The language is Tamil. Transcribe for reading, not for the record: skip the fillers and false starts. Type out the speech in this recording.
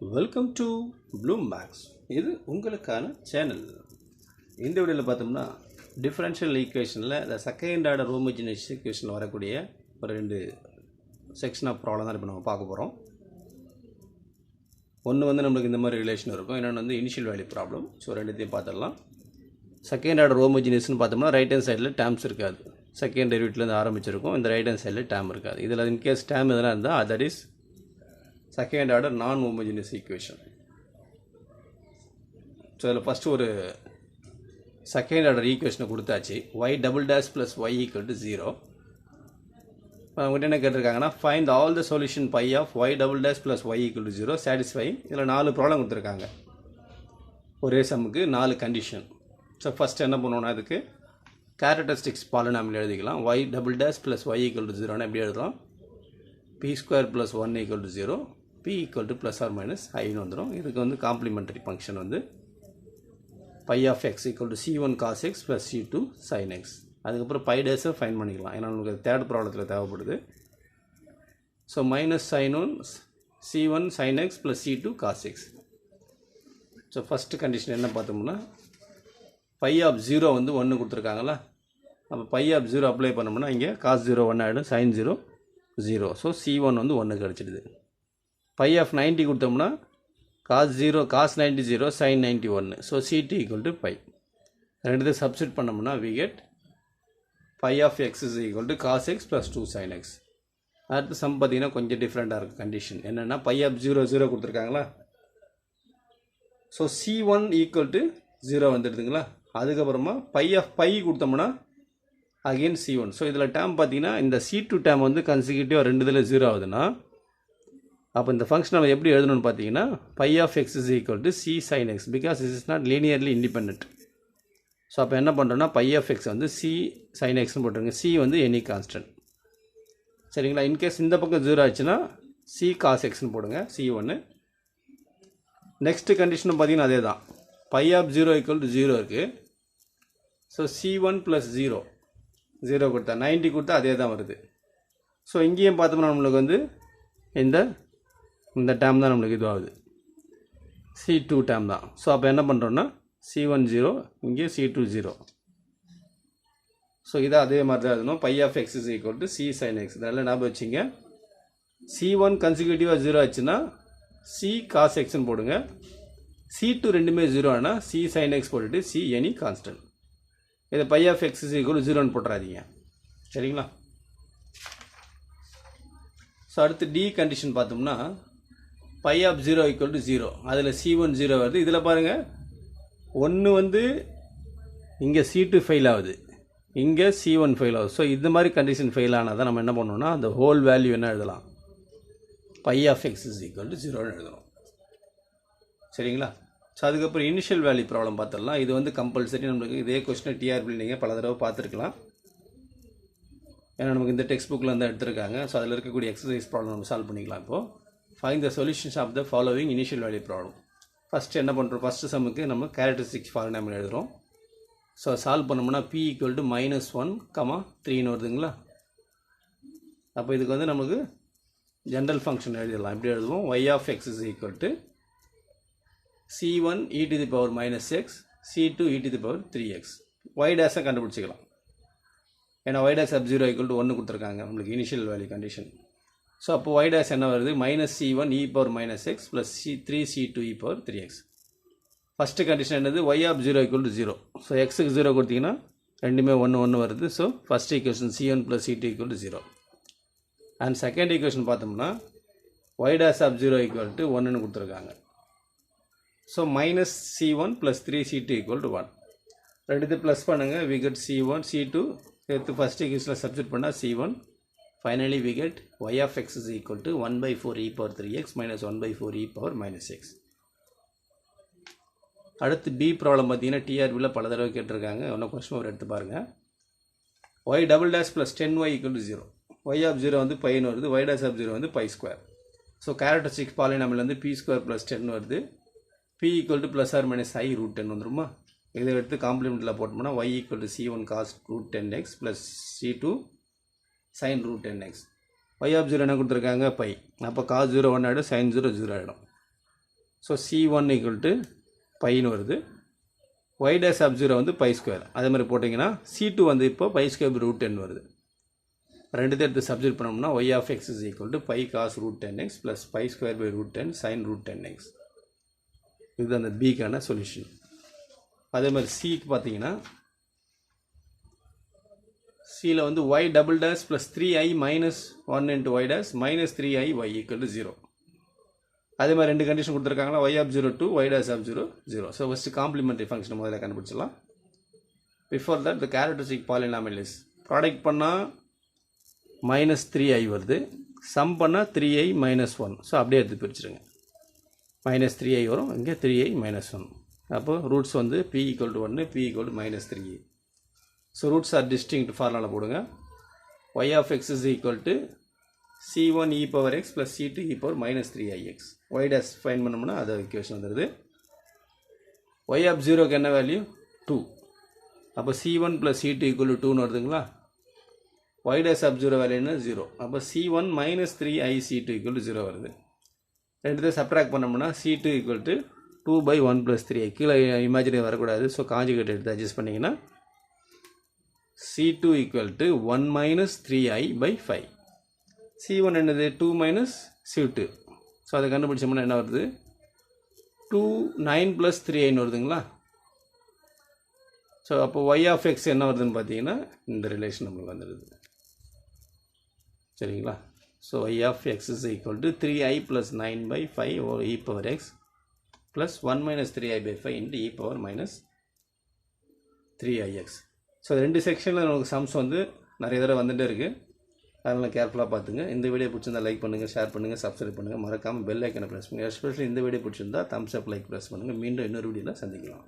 Welcome to Bloom maths. இது உங்களுக்கான சேனல். இந்த வீடியோவில் பார்த்தோம்னா டிஃபரன்ஷியல் ஈக்குவேஷனில் இந்த செகண்ட் ஆர்டர் ஹோமோஜினியஸ் ஈக்குவேஷனில் வரக்கூடிய ஒரு ரெண்டு செக்ஷன் ஆஃப் ப்ராப்ளம் தான் இப்போ நம்ம பார்க்க போகிறோம். ஒன்று வந்து நம்மளுக்கு இந்த மாதிரி ரிலேஷன் இருக்கும், இன்னொன்று வந்து இனிஷியல் வேல்யூ ப்ராப்ளம். ஸோ ரெண்டுத்தையும் பார்த்துடலாம். செகண்ட் ஆர்டர் ஹோமோஜினியஸ்னு பார்த்தோம்னா ரைட் ஹேண்ட் சைடில் டேர்ம்ஸ் இருக்காது. செகண்ட் டெரிவேட்டிவ்லேருந்து ஆரம்பிச்சிருக்கும். இந்த ரைட் ஹேண்ட் சைடில் டேர்ம் இருக்காது. இதில் இன்கேஸ் டேர்ம் எதனா இருந்தால் that is second order non homogeneous equation. So இதில் ஃபஸ்ட்டு ஒரு செகண்ட் ஆர்டர் ஈக்குவேஷனை கொடுத்தாச்சு. Y double dash plus y equal to 0. அவங்ககிட்ட என்ன கேட்டிருக்காங்கன்னா find all the solution phi of y double dash plus y equal to 0 satisfying. இதில் 4 ப்ராப்ளம் கொடுத்துருக்காங்க. ஒரே சம்முக்கு 4 கண்டிஷன். ஸோ ஃபஸ்ட் என்ன பண்ணுவோன்னா அதுக்கு கேரக்டரிஸ்டிக்ஸ் பாலினாமியல் எழுதிக்கலாம். Y double dash plus y equal to 0ன்னு எப்படி எழுதலாம்? P square plus 1 equal to 0, p equal to plus or minus ஐன்னு வந்துடும். இதுக்கு வந்து காம்ப்ளிமெண்டரி ஃபங்க்ஷன் வந்து phi of x equal to C1 cos x plus C2 sin x. அதுக்கப்புறம் பை டேஸை ஃபைன் பண்ணிக்கலாம், ஏன்னா நமக்கு தேர்ட் ப்ராப்ளத்தில் தேவைப்படுது. So minus sin1 C1 sin x plus C2 cos x. So first condition என்ன பார்த்தோம்னா பை ஆஃப் 0 வந்து 1 கொடுத்துருக்காங்களா, அப்போ பை ஆஃப் 0 அப்ளை பண்ணோம்னா இங்கே cos 0 1 ஆகிடும், sin 0 0. ஸோ C1 வந்து 1 கிடச்சிடுது. பை ஆஃப் 90 கொடுத்தோம்னா cos 90 0 sin 90 1. So C2 equal to pi. ரெண்டு சப்ஸ்டிட் பண்ணோம்னா we get pi of x is equal to cos x plus 2 sin x. அடுத்து சம் பார்த்தீங்கன்னா கொஞ்சம் டிஃப்ரெண்ட்டாக இருக்குது கண்டிஷன். என்னென்னா பை ஆஃப் 0 கொடுத்துருக்காங்களா, ஸோ C1 ஈக்குவல் டு 0 வந்துடுதுங்களா. அதுக்கப்புறமா பை ஆஃப் பை கொடுத்தோம்னா அகெயின் C1. ஸோ இதில் டேம் பார்த்தீங்கன்னா இந்த C2 டேம் வந்து கன்சிக்யூட்டிவாக ரெண்டு இதில் 0 ஆகுதுன்னா அப்போ இந்த ஃபங்க்ஷன் நம்ம எப்படி எழுதணும்னு பார்த்தீங்கன்னா pi of x is equal to C sin x because is is not linearly independent. So அப்போ என்ன பண்ணுறோன்னா பை ஆஃப் எக்ஸ் வந்து C sin xன்னு போட்டுருங்க. C வந்து எனி கான்ஸ்டன்ட், சரிங்களா. இன்கேஸ் இந்த பக்கம் 0 ஆச்சுன்னா C cos xன்னு போடுங்க, C1. நெக்ஸ்ட்டு கண்டிஷனும் பார்த்தீங்கன்னா அதே தான். பை ஆஃப் 0 ஈக்குவல் டு 0 இருக்குது. ஸோ C1 ப்ளஸ் 0 கொடுத்தா 90 கொடுத்தா அதே தான் வருது. ஸோ இங்கேயும் பார்த்தோம்னா நம்மளுக்கு வந்து இந்த டேம் தான் நம்மளுக்கு இதுவாகுது, C2 டேம் தான். ஸோ அப்போ என்ன பண்ணுறோன்னா C1 0, இங்கே C2 0. ஸோ இதை அதே மாதிரி தான் எழுதணும். Pi of x is equal to C sin x. இதெல்லாம் ஞாபகம் வச்சுங்க. C1 கன்சிக்யூட்டிவாக 0 ஆச்சுன்னா C cos xன்னு போடுங்க. C2 ரெண்டுமே 0 ஆனால் C sin x போட்டுட்டு C எனி கான்ஸ்டன்ட். இதை phi of x is equal 0ன்னு போட்டுறாதீங்க, சரிங்களா. ஸோ அடுத்து டி கண்டிஷன் பார்த்தோம்னா பை ஆஃப் 0 ஈக்குவல் டு 0, அதில் C1 0 வருது. இதில் பாருங்கள் 1 வந்து இங்கே C2 ஃபெயில் ஆகுது, இங்கே C1 ஃபெயில் ஆகுது. ஸோ இந்த மாதிரி கண்டிஷன் ஃபெயில் ஆனால் தான் நம்ம என்ன பண்ணோம்னா அந்த ஹோல் வேல்யூ என்ன எழுதலாம், phi of x is equal to 0ன்னு எழுதணும், சரிங்களா. ஸோ அதுக்கப்புறம் இனிஷியல் வேல்யூ ப்ராப்ளம் பார்த்துடலாம். இது வந்து கம்பல்சரி நம்மளுக்கு இதே கொஸ்டினை டிஆர்பியில் நீங்கள் பல தடவை பார்த்துருக்கலாம், ஏன்னா நமக்கு இந்த டெக்ஸ்ட் புக்கில் வந்து எடுத்திருக்காங்க. ஸோ அதில் இருக்கக்கூடிய எக்ஸசைஸ் ப்ராப்ளம் நம்ம சால்வ் பண்ணிக்கலாம். இப்போது find the solutions of the following initial value problem. First என்ன பண்ணுறோம், ஃபஸ்ட்டு சம்முக்கு நம்ம கேரக்டரிஸ்டிக்ஸ் பாலினாமியல் எழுதுகிறோம். ஸோ சால்வ் பண்ணோம்னா P ஈக்குவல் டு -1, 3ன்னு வருதுங்களா. அப்போ இதுக்கு வந்து நமக்கு ஜென்ரல் ஃபங்க்ஷன் எழுதிடலாம். எப்படி எழுதுவோம், y of x is equal to C1 e to the power minus x, C2 e to the power 3x. y dash கண்டுபிடிச்சிக்கலாம், ஏன்னா y dash of 0 equal to 1 கொடுத்துருக்காங்க நம்மளுக்கு இனிஷியல் வேல்யூ கண்டிஷன். ஸோ அப்போ y dash என்ன வருது, -C1 e power minus x plus 3C2 e power 3x. First condition என்னது, y of 0 equal to 0. So எக்ஸுக்கு 0 கொடுத்தீங்கன்னா ரெண்டுமே 1 வருது. So first equation C1 plus C2 equal to 0. And second equation பார்த்தோம்னா y dash of 0 equal to 1ன்னு கொடுத்துருக்காங்க. So minus C1 plus 3C2 equal to 1. ரெண்டு ப்ளஸ் பண்ணுங்கள், we get C1 C2 சேர்த்து ஃபஸ்ட் ஈக்குவேஷனில் சப்ஸ்டிட் பண்ணால் C1. Finally we get y of x is equal to 1/4 e power 3x minus 1/4 e power minus x. அடுத்து பி ப்ராப்ளம் பார்த்தீங்கன்னா டிஆர்பியில் பல தடவை கேட்டிருக்காங்க. ஒன்றும் கொஸ்டின் ஒரு எடுத்து பாருங்கள். y double dash plus 10y equal to 0. y of 0 வந்து பைன்னு வருது, y டேஷ் ஆஃப் 0 வந்து pi square. So characteristics polynomial வந்து P ஸ்கொயர் ப்ளஸ் 10 வருது. P equal to plus or minus I √10 வந்துருமா. இதை எடுத்து காம்ப்ளிமெண்ட்டில் போட்டோம்னா y equal to C1 cos √10x ப்ளஸ் C2 sin √10x. y of 0 என்ன கொடுத்துருக்காங்க, பை. அப்போ cos 0 1 ஆகிடும், sin 0 0 ஆகிடும். ஸோ C1 ஈக்குவல் டு பைன்னு வருது. ஒய் டேஷ் ஆஃப் 0 வந்து பை ஸ்கொயர். அதே மாதிரி போட்டிங்கன்னா C2 வந்து இப்போ பை ஸ்கொயர் ரூட் 10 வருது. ரெண்டு எடுத்து சப்ஸ்டிட் பண்ணோம்னா y of x is equal to pi cos root 10x plus pi square pi root 10 sine root 10x. இது அந்த பிக்கான சொல்யூஷன். அதே மாதிரி சிக்கு பார்த்தீங்கன்னா சியில் வந்து y double dash plus 3i minus 1 into y dash minus 3i y equal to 0. அதே மாதிரி ரெண்டு கண்டிஷன் கொடுத்துருக்காங்களா, y of 0 2 y dash of 0 0. So first complementary function முதல்ல கண்டுபிடிச்சிடலாம். Before that the characteristic polynomial is product பண்ணால் மைனஸ் 3i வருது, சம் பண்ணால் 3i மைனஸ் 1. ஸோ அப்படியே எடுத்து பிரிச்சுருங்க. மைனஸ் 3i வரும், இங்கே 3i மைனஸ் 1. அப்போது ரூட்ஸ் வந்து p equal to 1 p equal to minus 3i. So roots are distinct formula போடுங்க. Y of x is equal to C1 e power x plus C2 e power minus 3ix. Y dash find பண்ணோம்னா அது ஈக்குவேஷன் வந்துடுது. ஒய் ஆஃப் 0க்கு என்ன வேல்யூ 2. அப்போ C1 plus C2 equal to 2ன்னு வருதுங்களா. ஒய் டேஷ் ஆஃப் 0 வேல்யூ என்ன 0. அப்போ C1 minus 3i C2 equal to 0 வருது. ரெண்டு சப்ட்ராக்ட் பண்ணோம்னா C2 equal to 2 by 1 plus 3i. கீழே இமேஜினரி வரக்கூடாது. ஸோ காஞ்சுகேட் எடுத்து அட்ஜஸ்ட் பண்ணிங்கன்னா C2 equal to 1 minus 3i by 5. C1 என்னது 2 மைனஸ் C2. ஸோ அதை கண்டுபிடிச்சோம்னா என்ன வருது 2 9 ப்ளஸ் 3i வருதுங்களா. ஸோ அப்போ ஒய் ஆஃப் எக்ஸ் என்ன வருதுன்னு பார்த்தீங்கன்னா இந்த ரிலேஷன் நம்மளுக்கு வந்துடுது. சரிங்களா. So y of x is equal to 3i plus 9 by 5 ஓ e power x plus 1 minus 3i by 5 into e power minus 3ix. So ரெண்டு செக்ஷனில் நமக்கு சம்ஸ் வந்து நிறைய தடவை வந்துகிட்டே இருக்குது. அதனால் கேர்ஃபுல்லாக பார்த்துங்க. இந்த வீடியோ பிடிச்சிருந்தா லைக் பண்ணுங்கள், ஷேர் பண்ணுங்கள், சப்ஸ்கிரைப் பண்ணுங்கள். மறக்காமல் பெல் ஐக்கனை ப்ரெஸ் பண்ணுங்கள். எஸ்பெஷலி இந்த வீடியோ பிடிச்சிருந்தா தம்ஸ் அப் லைக் ப்ரெஸ் பண்ணுங்கள். மீண்டும் இன்னொரு வீடியோவில் சந்திக்கலாம்.